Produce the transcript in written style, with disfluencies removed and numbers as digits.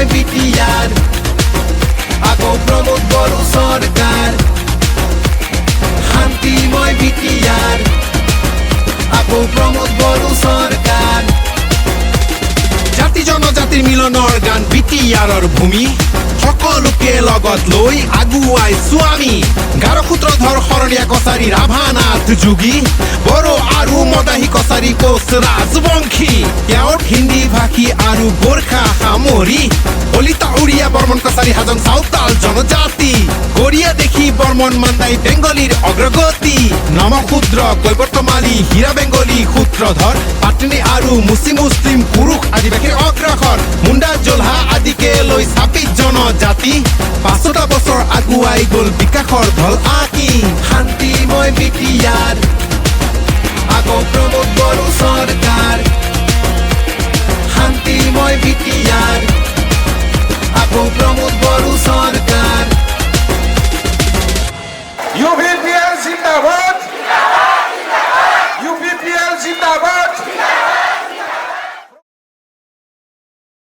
শান্তিময় BTR আকৌ প্ৰমোদ বড়ো সৰকাৰ শান্তিময় BTR আকৌ প্ৰমোদ বড়ো সৰকাৰ জাতি জনজাতিৰ মিলনৰ গান BTRৰ ভূমি সকলোকে লগত লৈ আগুৱাইছো আমি গাৰো সূত্ৰধৰ শৰণীয়া কছাৰী ৰাভানাথ যোগী বড়ো আৰু মদাহী কছাৰী কোচ ৰাজবংশী তেওঁৰ হিন্দী ভাষী আৰু গোৰ্খা সামৰি কলিতা উৰিয়া বৰ্মন কছাৰী হাজং চাওতাল জনজাতি গৰিয়া দেখি বৰ্মন মান্দাই বেংগলীৰ অগ্ৰগতি নমশূদ্ৰ কৈবৰ্তমালী হীৰা বেংগলী সূত্ৰধৰ পাটনী আৰু মুছলিম পুৰুষ আদিবাসীৰ অগ্ৰসৰ মুণ্ডা জোলহা আদিকে লৈ 26 জনজাতি 5টা বছৰ আগুৱাই গ'ল বিকাশৰ ঢল আঁকি শান্তিময় BTR আকৌ প্ৰমোদ বড়ো